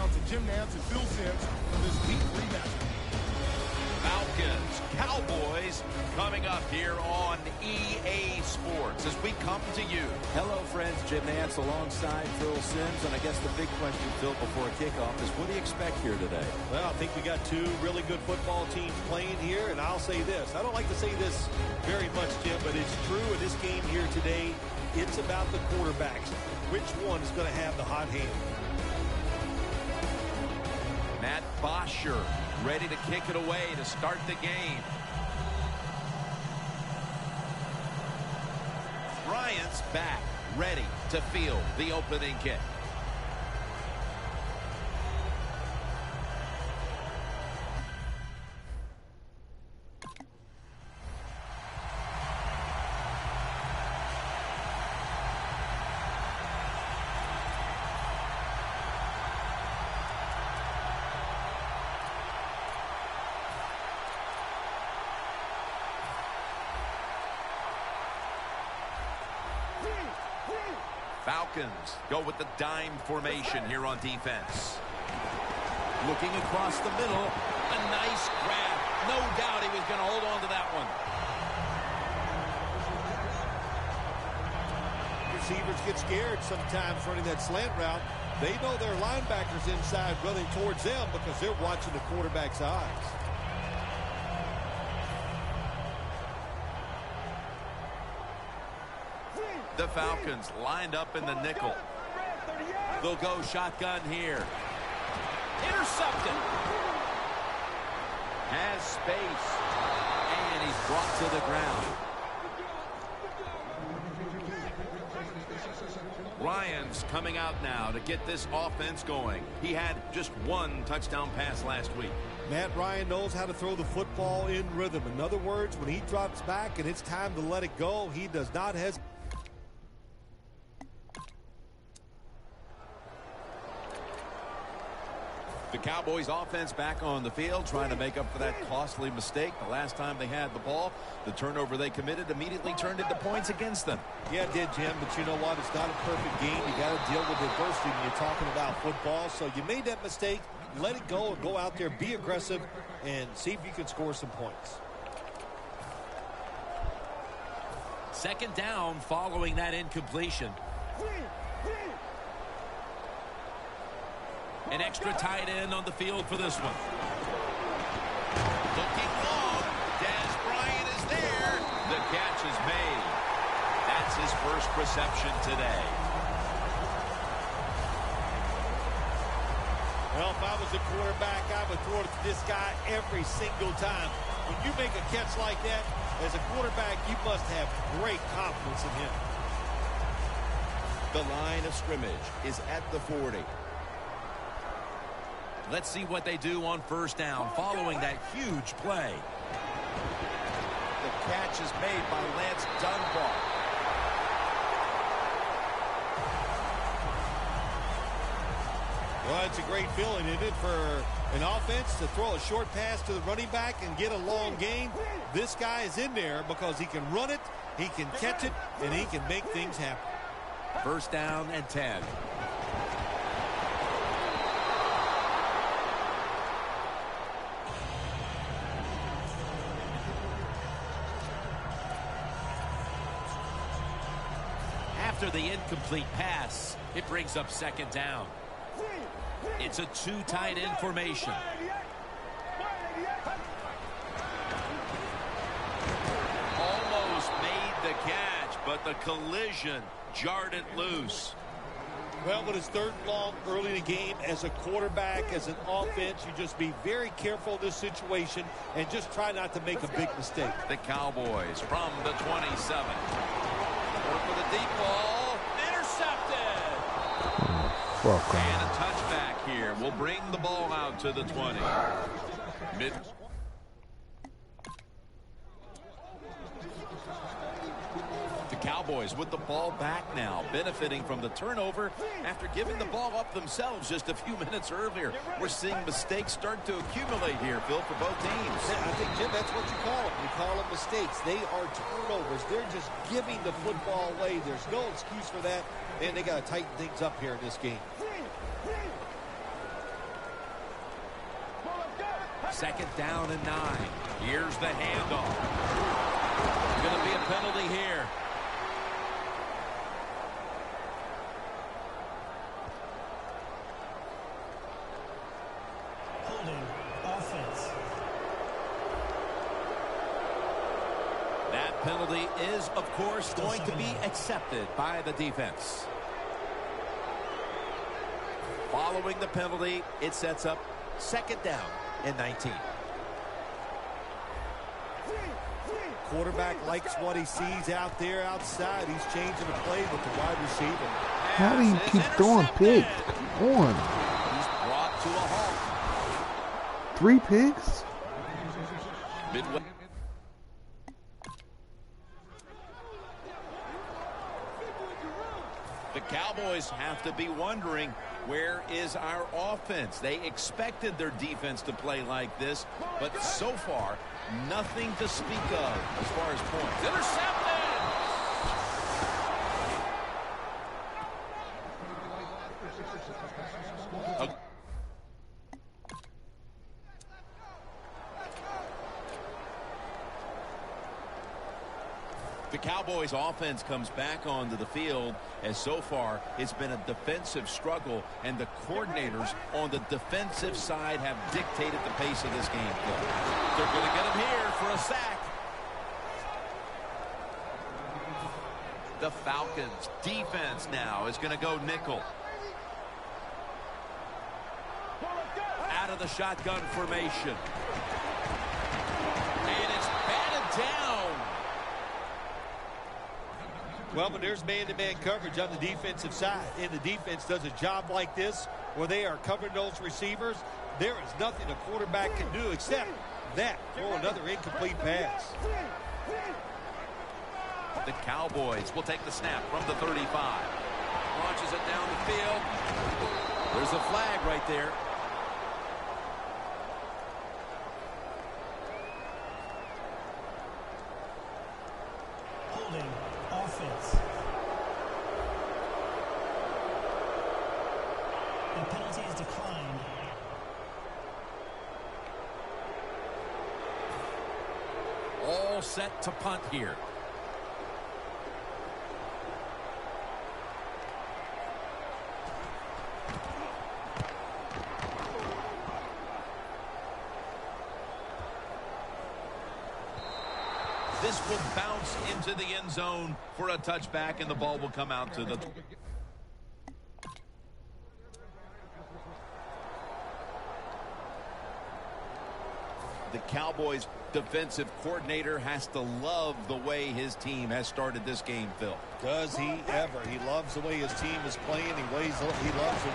down to Jim Nantz and Phil Simms for this Week 3 matchup. Falcons, Cowboys, coming up here on EA Sports as we come to you. Hello, friends. Jim Nantz alongside Phil Simms. And I guess the big question, Phil, before kickoff is what do you expect here today? Well, I think we got two really good football teams playing here. And I'll say this. I don't like to say this very much, Jim, but it's true in this game here today. It's about the quarterbacks. Which one is going to have the hot hand? Matt Bosher ready to kick it away to start the game. Bryant's back, ready to field the opening kick. Falcons go with the dime formation here on defense. Looking across the middle. A nice grab. No doubt he was going to hold on to that one. Receivers get scared sometimes running that slant route. They know their linebackers inside running towards them because they're watching the quarterback's eyes. The Falcons lined up in the nickel. They'll go shotgun here. Intercepted. Has space. And he's brought to the ground. Ryan's coming out now to get this offense going. He had just one touchdown pass last week. Matt Ryan knows how to throw the football in rhythm. In other words, when he drops back and it's time to let it go, he does not hesitate. The Cowboys offense back on the field trying to make up for that costly mistake. The last time they had the ball, the turnover they committed immediately turned into points against them. Yeah, it did, Jim, but you know what? It's not a perfect game. You got to deal with adversity when you're talking about football. So you made that mistake. Let it go and go out there, be aggressive, and see if you can score some points. Second down following that incompletion. An extra tight end on the field for this one. Looking long. Dez Bryant is there. The catch is made. That's his first reception today. Well, if I was a quarterback, I would throw it to this guy every single time. When you make a catch like that, as a quarterback, you must have great confidence in him. The line of scrimmage is at the 40. Let's see what they do on first down following that huge play. The catch is made by Lance Dunbar. Well, it's a great feeling, isn't it, for an offense to throw a short pass to the running back and get a long gain. This guy is in there because he can run it, he can catch it, and he can make things happen. First down and 10. After the incomplete pass, it brings up second down. It's a two tight end formation. Almost made the catch, but the collision jarred it loose. Well, when it's third and long early in the game, as a quarterback, as an offense, you just be very careful in this situation and just try not to make a big mistake. The Cowboys from the 27. For the deep ball, intercepted. Welcome. And a touchback here will bring the ball out to the 20. The Cowboys with the ball back now, benefiting from the turnover after giving the ball up themselves just a few minutes earlier. We're seeing mistakes start to accumulate here, Phil, for both teams. I think, Jim, that's what you call them. You call them mistakes. They are turnovers. They're just giving the football away. There's no excuse for that, and they got to tighten things up here in this game. Second down and 9. Here's the handoff. Going to be a penalty here. Holding offense. That penalty is, of course, going to be accepted by the defense. Following the penalty, it sets up second down and 19. Quarterback likes what he sees out there outside. He's changing the play with the wide receiver. How do you keep throwing picks? Come on. He's brought to a halt. 3 picks? Midway. The Cowboys have to be wondering, where is our offense? They expected their defense to play like this, but so far, nothing to speak of as far as points. Intercepted! The Cowboys offense comes back onto the field, as so far it's been a defensive struggle, and the coordinators on the defensive side have dictated the pace of this game. They're going to get him here for a sack. The Falcons defense now is going to go nickel. Out of the shotgun formation. And it's batted down. Well, but there's man-to-man coverage on the defensive side. And the defense does a job like this where they are covering those receivers. There is nothing a quarterback can do except that, throw another incomplete pass. The Cowboys will take the snap from the 35. Launches it down the field. There's a flag right there. Holding offense. The penalty is declined. All set to punt here. This will bounce into the end zone for a touchback, and the ball will come out to the... The Cowboys defensive coordinator has to love the way his team has started this game, Phil. Does he ever? He loves the way his team is playing. He loves the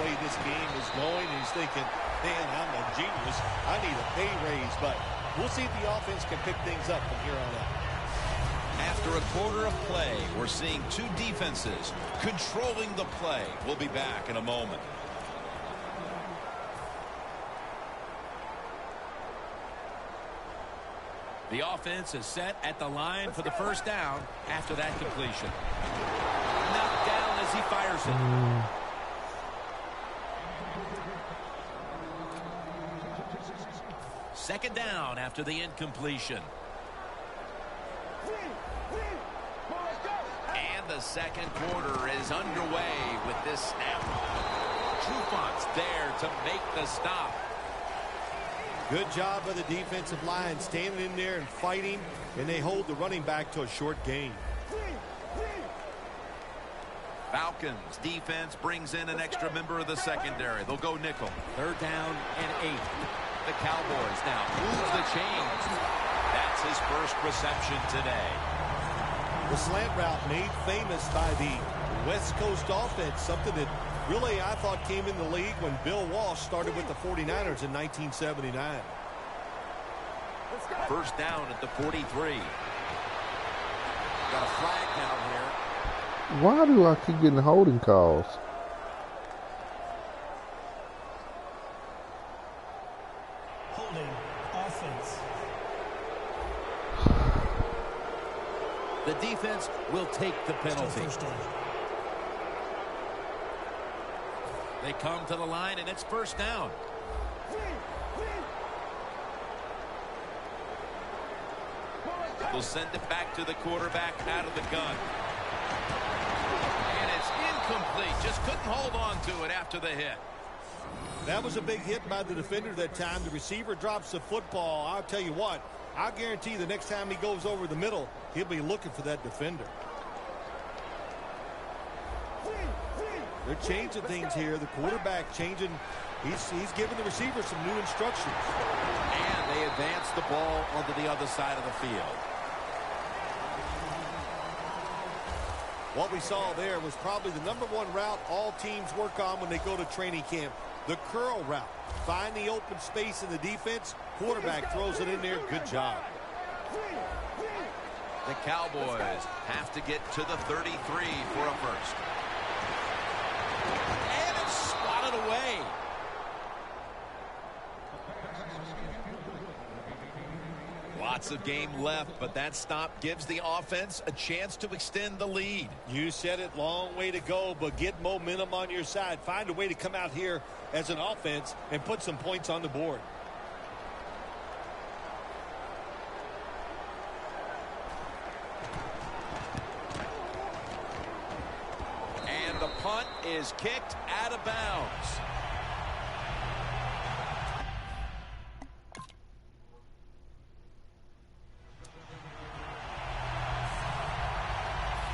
way this game is going. He's thinking, man, I'm a genius. I need a pay raise. But we'll see if the offense can pick things up from here on out. After a quarter of play, we're seeing two defenses controlling the play. We'll be back in a moment. The offense is set at the line for the first down after that completion. Knocked down as he fires it. Second down after the incompletion. And the second quarter is underway with this snap. Trufont's there to make the stop. Good job by the defensive line standing in there and fighting, and they hold the running back to a short gain. Falcons defense brings in an extra member of the secondary. They'll go nickel. Third down and 8. The Cowboys now move the chains. That's his first reception today. The slant route made famous by the West Coast offense, something that really I thought came in the league when Bill Walsh started with the 49ers in 1979. First down at the 43. Got a flag down here. Why do I keep getting holding calls? Holding offense. The defense will take the penalty. They come to the line, and it's first down. They'll send it back to the quarterback out of the gun. And it's incomplete. Just couldn't hold on to it after the hit. That was a big hit by the defender that time. The receiver drops the football. I'll tell you what, I'll guarantee the next time he goes over the middle, he'll be looking for that defender. They're changing things here. The quarterback changing. He's giving the receiver some new instructions. And they advance the ball onto the other side of the field. What we saw there was probably the #1 route all teams work on when they go to training camp. The curl route. Find the open space in the defense. Quarterback throws it in there. Good job. The Cowboys have to get to the 33 for a first. And it's swatted away. Lots of game left, but that stop gives the offense a chance to extend the lead. You said it, long way to go, but get momentum on your side. Find a way to come out here as an offense and put some points on the board. And the punt is kicked out of bounds.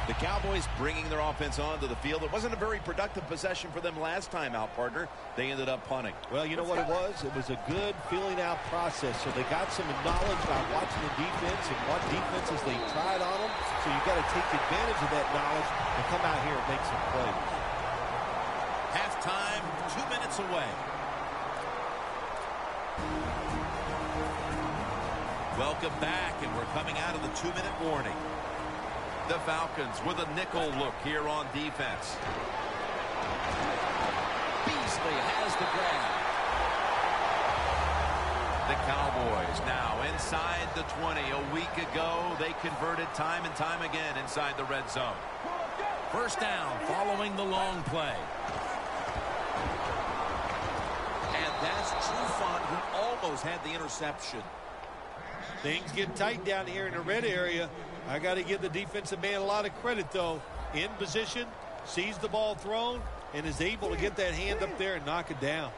The Cowboys bringing their offense onto the field. It wasn't a very productive possession for them last time out, partner. They ended up punting. Well, you know what it was? It was a good filling out process. So they got some knowledge about watching the defense and what defenses they tried on them. So you got to take advantage of that knowledge and come out here and make some plays. Halftime, 2 minutes away. Welcome back, and we're coming out of the 2-minute warning. The Falcons with a nickel look here on defense. Beasley has the grab. The Cowboys now inside the 20. A week ago, they converted time and time again inside the red zone. First down following the long play. And that's Trufant, who almost had the interception. Things get tight down here in the red area. I got to give the defensive man a lot of credit, though. In position, sees the ball thrown, and is able to get that hand up there and knock it down.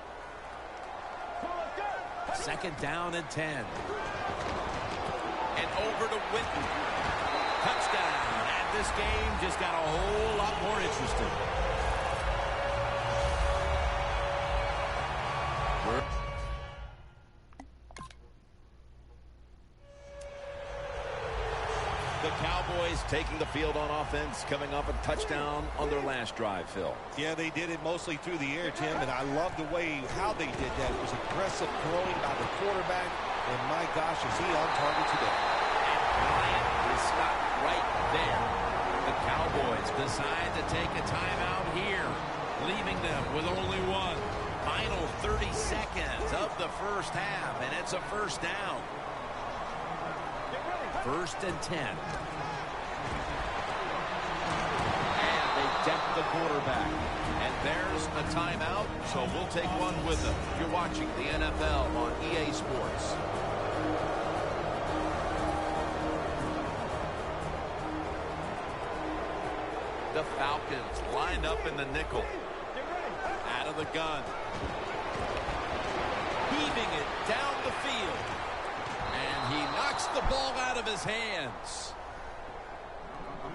Second down and 10. And over to Winton. Touchdown. And this game just got a whole lot more interesting. The Cowboys taking the field on offense, coming off a touchdown on their last drive, Phil. Yeah, they did it mostly through the air, Tim, and I love the way how they did that. It was aggressive throwing by the quarterback, and my gosh, is he on target today. And Bryant is stopped right there. The Cowboys decide to take a timeout here, leaving them with only one. Final 30 seconds of the first half, and it's a first down. First and 10. And they deck the quarterback. And there's a timeout, so we'll take one with them. You're watching the NFL on EA Sports. The Falcons lined up in the nickel. Out of the gun. Heaving it down the field. And he knocks the ball out of his hands.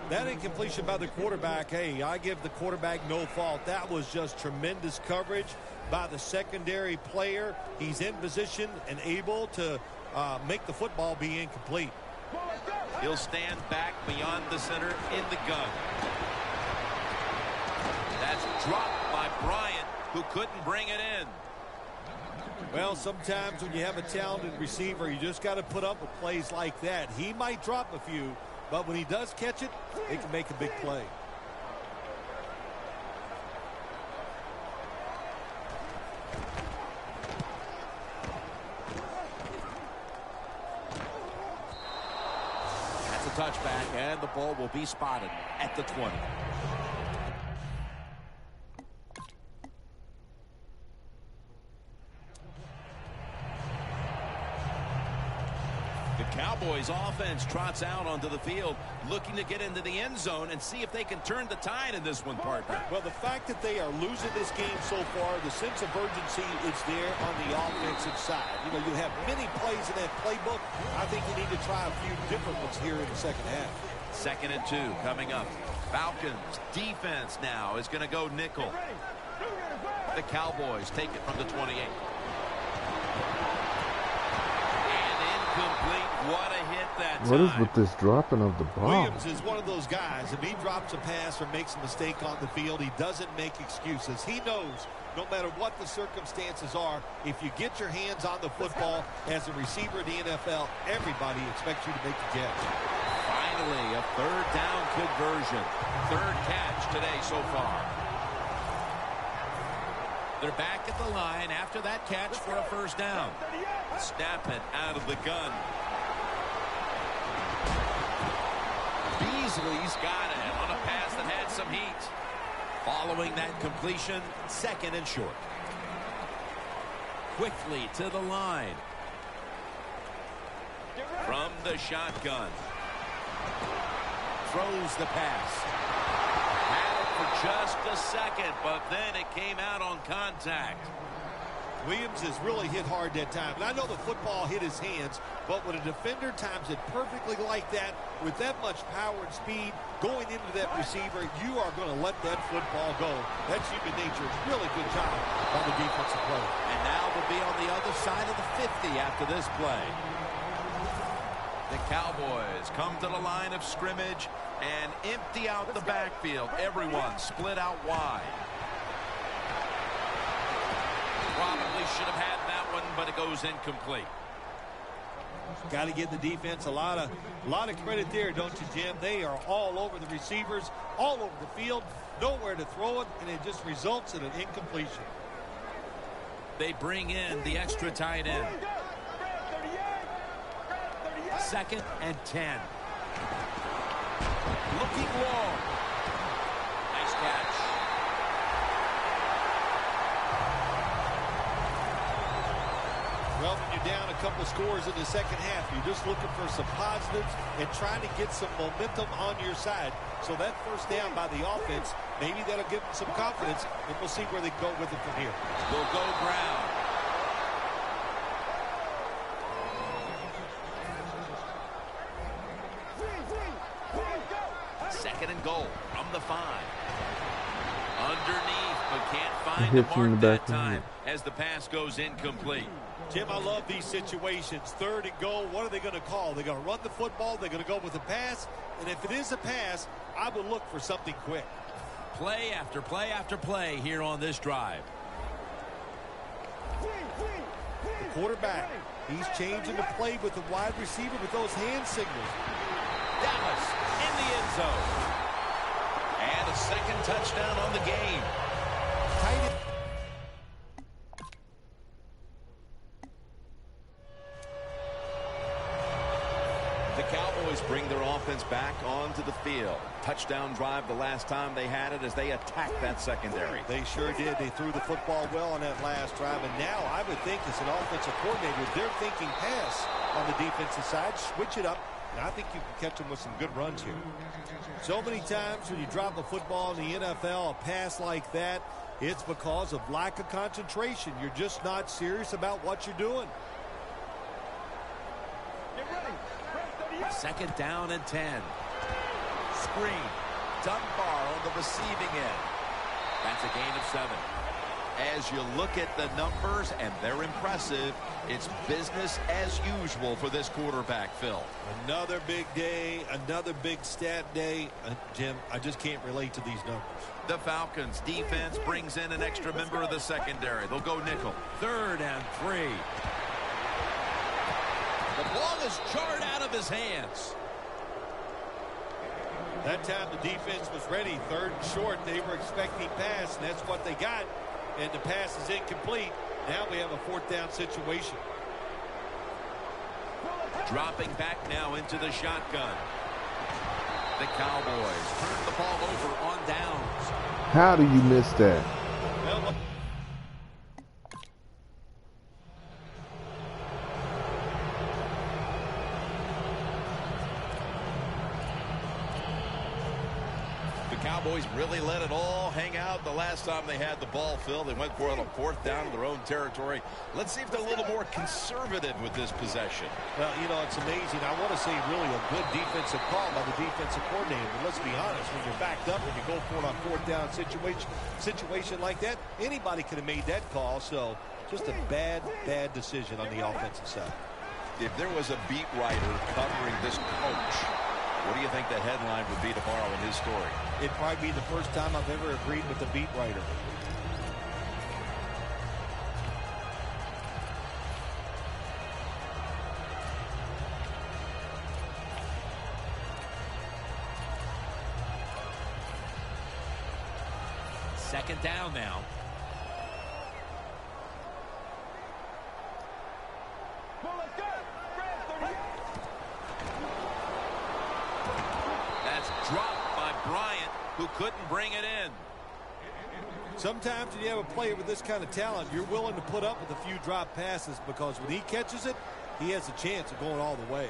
That incompletion by the quarterback, hey, I give the quarterback no fault. That was just tremendous coverage by the secondary player. He's in position and able to make the football be incomplete. He'll stand back beyond the center in the gun. That's dropped by Bryant, who couldn't bring it in. Well, sometimes when you have a talented receiver, you just got to put up with plays like that. He might drop a few, but when he does catch it, it can make a big play. That's a touchback, and the ball will be spotted at the 20. The Cowboys offense trots out onto the field, looking to get into the end zone and see if they can turn the tide in this one, partner. Well, the fact that they are losing this game so far, the sense of urgency is there on the offensive side. You know, you have many plays in that playbook. I think you need to try a few different ones here in the second half. 2nd and 2 coming up. Falcons defense now is going to go nickel. The Cowboys take it from the 28. And incomplete. What a hit that time. What is with this dropping of the ball? Williams is one of those guys. If he drops a pass or makes a mistake on the field, he doesn't make excuses. He knows no matter what the circumstances are, if you get your hands on the football as a receiver in the NFL, everybody expects you to make the catch. Finally, a 3rd down conversion. 3rd catch today so far. They're back at the line after that catch for a 1st down. Snap it out of the gun. Beasley's got it on a pass that had some heat. Following that completion, 2nd and short. Quickly to the line. From the shotgun. Throws the pass. Had it for just a second, but then it came out on contact. Williams has really hit hard that time. And I know the football hit his hands, but when a defender times it perfectly like that, with that much power and speed going into that receiver, you are going to let that football go. That's human nature. Really good job on the defensive play. And now we'll be on the other side of the 50 after this play. The Cowboys come to the line of scrimmage and empty out the backfield. Everyone split out wide. Probably should have had that one, but it goes incomplete. Got to give the defense a lot of credit there, don't you, Jim? They are all over the receivers, all over the field, nowhere to throw it, and it just results in an incompletion. They bring in the extra tight end. 2nd and 10. Looking long. Nice catch. Well, when you're down a couple scores in the second half, you're just looking for some positives and trying to get some momentum on your side. So that 1st down by the offense, maybe that'll give them some confidence, and we'll see where they go with it from here. Will go ground. Second and goal from the 5. Underneath, but can't find the mark that time as the pass goes incomplete. Jim, I love these situations. 3rd and goal, what are they going to call? They're going to run the football, they're going to go with a pass, and if it is a pass, I would look for something quick. Play after play after play here on this drive. The quarterback, he's changing the play with the wide receiver with those hand signals. Dallas in the end zone. And a 2nd touchdown on the game. Tight end. The Cowboys bring their offense back onto the field. Touchdown drive the last time they had it as they attacked that secondary. They sure did. They threw the football well on that last drive. And now I would think as an offensive coordinator, they're thinking pass on the defensive side. Switch it up. And I think you can catch them with some good runs here. So many times when you drop a football in the NFL, a pass like that, it's because of lack of concentration. You're just not serious about what you're doing. 2nd down and 10. Screen. Dunbar on the receiving end. That's a gain of 7. As you look at the numbers, and they're impressive, it's business as usual for this quarterback, Phil. Another big day, another big stat day. Jim, I just can't relate to these numbers. The Falcons defense brings in an extra member of the secondary. They'll go nickel. 3rd and 3. The ball is jarred out of his hands. That time the defense was ready. 3rd and short. They were expecting pass, and that's what they got. And the pass is incomplete. Now we have a 4th down situation. Dropping back now into the shotgun. The Cowboys turn the ball over on downs. How do you miss that? Well, Cowboys really let it all hang out the last time they had the ball, Phil. They went for it on 4th down in their own territory. Let's see if they're a little more conservative with this possession. Well, you know, it's amazing. I want to say really a good defensive call by the defensive coordinator. But let's be honest, when you're backed up and you go for it on 4th down situation like that, anybody could have made that call. So just a bad decision on the offensive side. If there was a beat writer covering this coach, what do you think the headline would be tomorrow in his story? It'd probably be the first time I've ever agreed with the beat writer. Second down now. That's dropped by Bryant, who couldn't bring it in. Sometimes when you have a player with this kind of talent, you're willing to put up with a few drop passes because when he catches it, he has a chance of going all the way.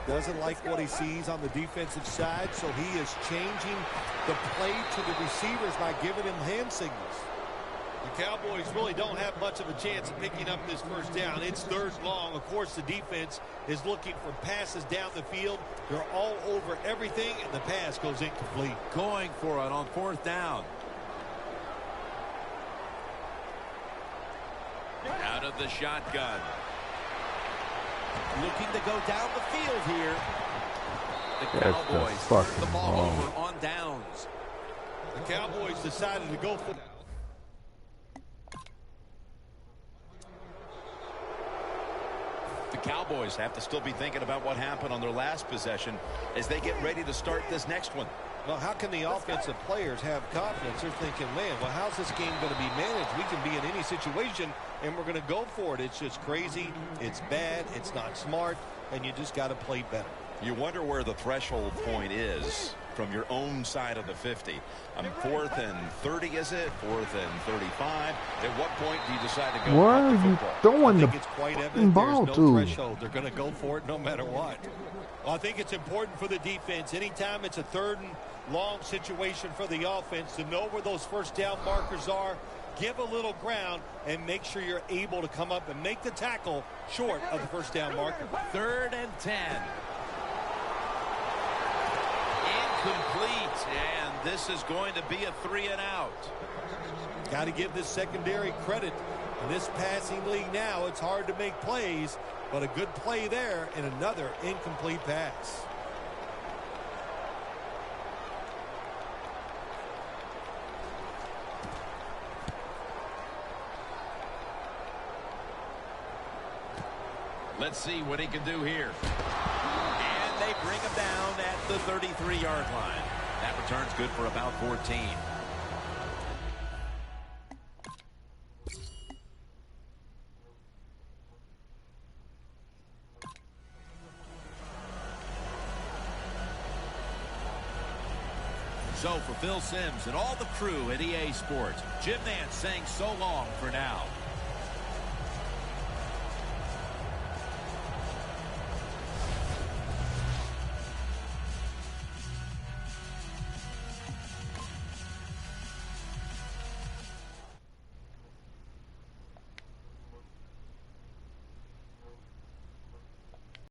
Doesn't like what he sees on the defensive side, so he is changing the play to the receivers by giving him hand signals. The Cowboys really don't have much of a chance of picking up this first down. It's 3rd long. Of course, the defense is looking for passes down the field. They're all over everything, and the pass goes incomplete. Going for it on 4th down. Out of the shotgun. Looking to go down the field here. The That's Cowboys just turn fucking the ball wrong. over on downs. The Cowboys decided to go for The Cowboys have to still be thinking about what happened on their last possession as they get ready to start this next one. Well, how can the offensive players have confidence? They're thinking, man, well, how's this game going to be managed? We can be in any situation, and we're going to go for it. It's just crazy. It's bad. It's not smart, and you just got to play better. You wonder where the threshold point is from your own side of the 50. 4th and 30, is it? 4th and 35. At what point do you decide to go? Where are you throwing the It's quite fucking evident ball there's no to? threshold. They're going to go for it no matter what. Well, I think it's important for the defense. Anytime it's a 3rd and long situation for the offense to know where those first down markers are, give a little ground, and make sure you're able to come up and make the tackle short of the first down marker. 3rd and 10. Incomplete, and this is going to be a 3 and out. Got to give this secondary credit. In this passing league now, it's hard to make plays, but a good play there and another incomplete pass. Let's see what he can do here. And they bring him down at the 33-yard line. That return's good for about 14. So for Phil Simms and all the crew at EA Sports, Jim Nance saying so long for now.